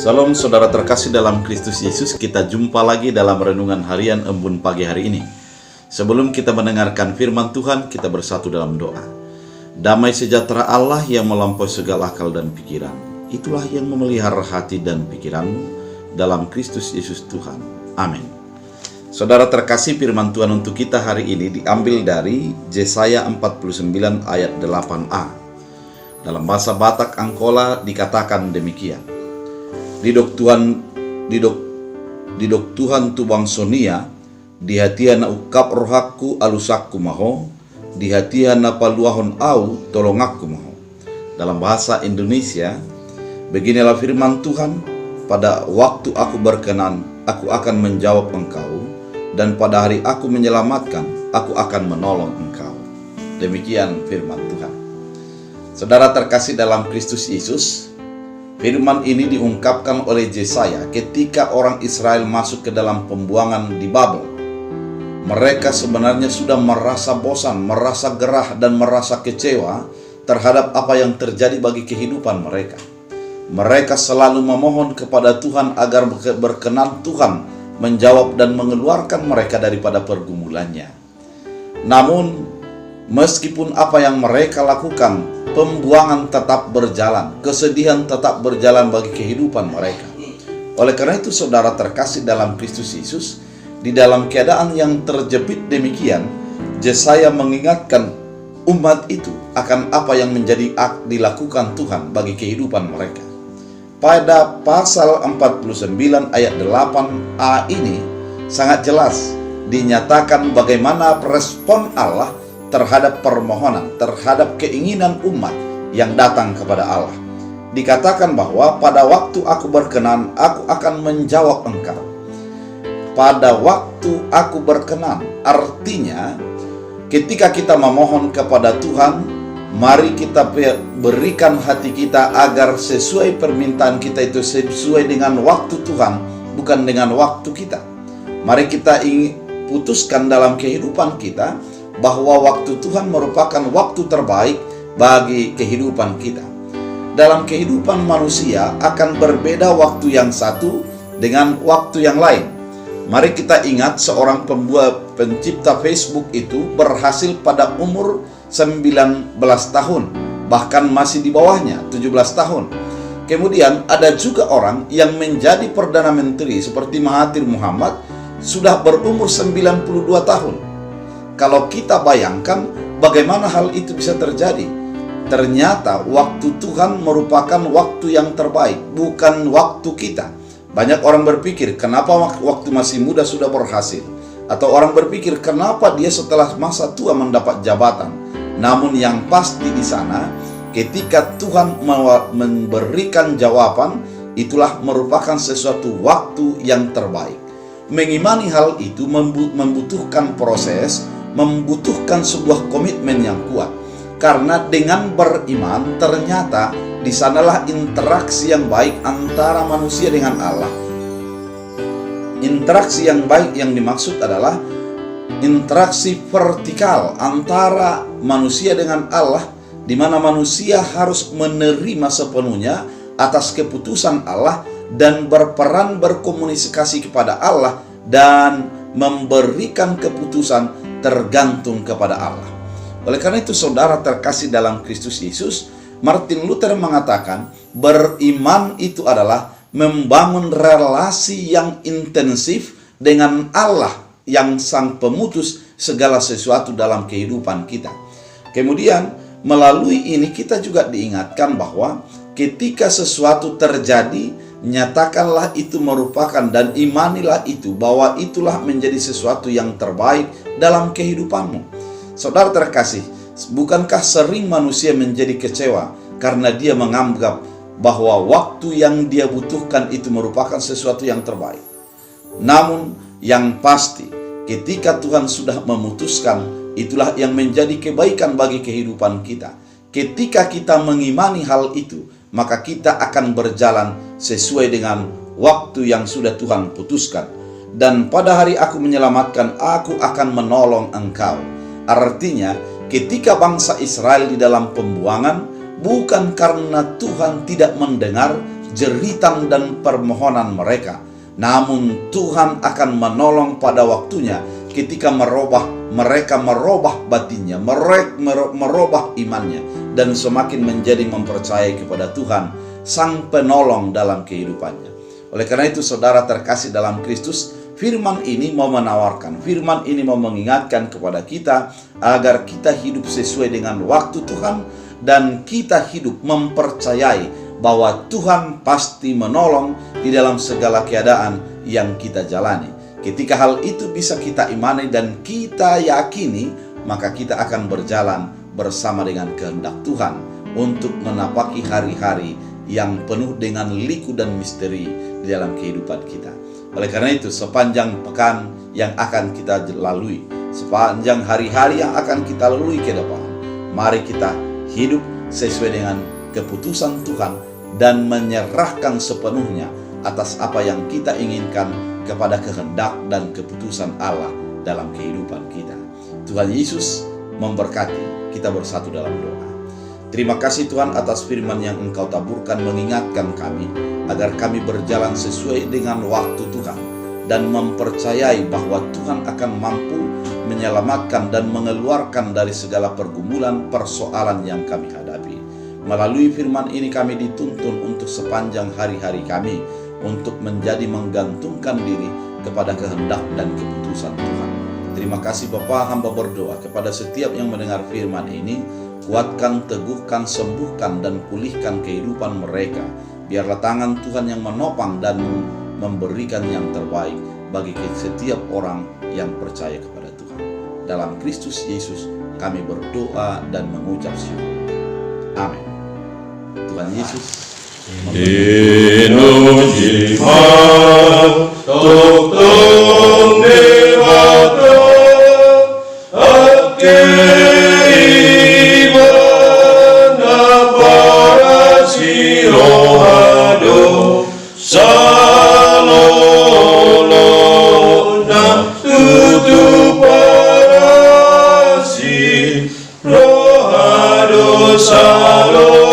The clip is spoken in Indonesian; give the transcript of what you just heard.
Salam saudara terkasih dalam Kristus Yesus, kita jumpa lagi dalam renungan harian Embun pagi hari ini. Sebelum kita mendengarkan firman Tuhan, kita bersatu dalam doa. Damai sejahtera Allah yang melampaui segala akal dan pikiran, itulah yang memelihara hati dan pikiranmu dalam Kristus Yesus Tuhan. Amin. Saudara terkasih, firman Tuhan untuk kita hari ini diambil dari Yesaya 49 ayat 8a. Dalam bahasa Batak Angkola dikatakan demikian. Didok Tuhan tu bangsonia, di hatian ukap rohaku alusakku maho, di hatian paluahon au tolongakku maho. Dalam bahasa Indonesia, beginilah firman Tuhan, pada waktu aku berkenan, aku akan menjawab engkau, dan pada hari aku menyelamatkan, aku akan menolong engkau. Demikian firman Tuhan. Saudara terkasih dalam Kristus Yesus, firman ini diungkapkan oleh Yesaya ketika orang Israel masuk ke dalam pembuangan di Babel. Mereka sebenarnya sudah merasa bosan, merasa gerah, dan merasa kecewa terhadap apa yang terjadi bagi kehidupan mereka. Mereka selalu memohon kepada Tuhan agar berkenan Tuhan menjawab dan mengeluarkan mereka daripada pergumulannya. Namun, meskipun apa yang mereka lakukan, pembuangan tetap berjalan, kesedihan tetap berjalan bagi kehidupan mereka. Oleh karena itu, saudara terkasih dalam Kristus Yesus, di dalam keadaan yang terjepit demikian, Yesaya mengingatkan umat itu akan apa yang menjadi dilakukan Tuhan bagi kehidupan mereka. Pada pasal 49 ayat 8a ini sangat jelas dinyatakan bagaimana respon Allah terhadap permohonan, terhadap keinginan umat yang datang kepada Allah. Dikatakan bahwa pada waktu aku berkenan, aku akan menjawab engkau. Pada waktu aku berkenan, artinya ketika kita memohon kepada Tuhan, mari kita berikan hati kita agar sesuai permintaan kita itu sesuai dengan waktu Tuhan, bukan dengan waktu kita. Mari kita putuskan dalam kehidupan kita bahwa waktu Tuhan merupakan waktu terbaik bagi kehidupan kita. Dalam kehidupan manusia akan berbeda waktu yang satu dengan waktu yang lain. Mari kita ingat seorang pencipta Facebook itu berhasil pada umur 19 tahun, bahkan masih di bawahnya 17 tahun. Kemudian ada juga orang yang menjadi Perdana Menteri seperti Mahathir Muhammad sudah berumur 92 tahun. Kalau kita bayangkan bagaimana hal itu bisa terjadi, ternyata waktu Tuhan merupakan waktu yang terbaik, bukan waktu kita. Banyak orang berpikir, kenapa waktu masih muda sudah berhasil? Atau orang berpikir, kenapa dia setelah masa tua mendapat jabatan? Namun yang pasti di sana, ketika Tuhan memberikan jawaban, itulah merupakan sesuatu waktu yang terbaik. Mengimani hal itu membutuhkan proses, membutuhkan sebuah komitmen yang kuat. Karena dengan beriman ternyata di sanalah interaksi yang baik antara manusia dengan Allah. Interaksi yang baik yang dimaksud adalah interaksi vertikal antara manusia dengan Allah, di mana manusia harus menerima sepenuhnya atas keputusan Allah dan berperan berkomunikasi kepada Allah dan memberikan keputusan tergantung kepada Allah. Oleh karena itu, saudara terkasih dalam Kristus Yesus, Martin Luther mengatakan beriman itu adalah membangun relasi yang intensif dengan Allah yang sang pemutus segala sesuatu dalam kehidupan kita. Kemudian melalui ini kita juga diingatkan bahwa ketika sesuatu terjadi nyatakanlah itu merupakan dan imanilah itu bahwa itulah menjadi sesuatu yang terbaik dalam kehidupanmu. Saudara terkasih, bukankah sering manusia menjadi kecewa karena dia menganggap bahwa waktu yang dia butuhkan itu merupakan sesuatu yang terbaik? Namun yang pasti, ketika Tuhan sudah memutuskan, itulah yang menjadi kebaikan bagi kehidupan kita. Ketika kita mengimani hal itu, maka kita akan berjalan sesuai dengan waktu yang sudah Tuhan putuskan. Dan pada hari aku menyelamatkan, aku akan menolong engkau. Artinya, ketika bangsa Israel di dalam pembuangan, bukan karena Tuhan tidak mendengar jeritan dan permohonan mereka, namun Tuhan akan menolong pada waktunya ketika mereka merubah batinnya, merubah imannya, dan semakin menjadi mempercayai kepada Tuhan, Sang Penolong dalam kehidupannya. Oleh karena itu, saudara terkasih dalam Kristus, firman ini mau menawarkan, firman ini mau mengingatkan kepada kita agar kita hidup sesuai dengan waktu Tuhan, dan kita hidup mempercayai bahwa Tuhan pasti menolong di dalam segala keadaan yang kita jalani. Ketika hal itu bisa kita imani dan kita yakini, maka kita akan berjalan bersama dengan kehendak Tuhan untuk menapaki hari-hari yang penuh dengan liku dan misteri di dalam kehidupan kita. Oleh karena itu, sepanjang pekan yang akan kita lalui, sepanjang hari-hari yang akan kita lalui ke depan, mari kita hidup sesuai dengan keputusan Tuhan dan menyerahkan sepenuhnya atas apa yang kita inginkan kepada kehendak dan keputusan Allah dalam kehidupan kita. Tuhan Yesus memberkati. Kita bersatu dalam doa. Terima kasih Tuhan atas firman yang Engkau taburkan mengingatkan kami agar kami berjalan sesuai dengan waktu Tuhan dan mempercayai bahwa Tuhan akan mampu menyelamatkan dan mengeluarkan dari segala pergumulan persoalan yang kami hadapi. Melalui firman ini kami dituntun untuk sepanjang hari-hari kami untuk menjadi menggantungkan diri kepada kehendak dan keputusan Tuhan. Terima kasih Bapa, hamba berdoa kepada setiap yang mendengar firman ini, kuatkan, teguhkan, sembuhkan, dan pulihkan kehidupan mereka. Biarlah tangan Tuhan yang menopang dan memberikan yang terbaik bagi setiap orang yang percaya kepada Tuhan. Dalam Kristus Yesus kami berdoa dan mengucap syukur. Amin. Tuhan Yesus Inujiman Tokong Dewata Ake Iman Para Sirohado Salolona Tutu Para Sirohado Salolona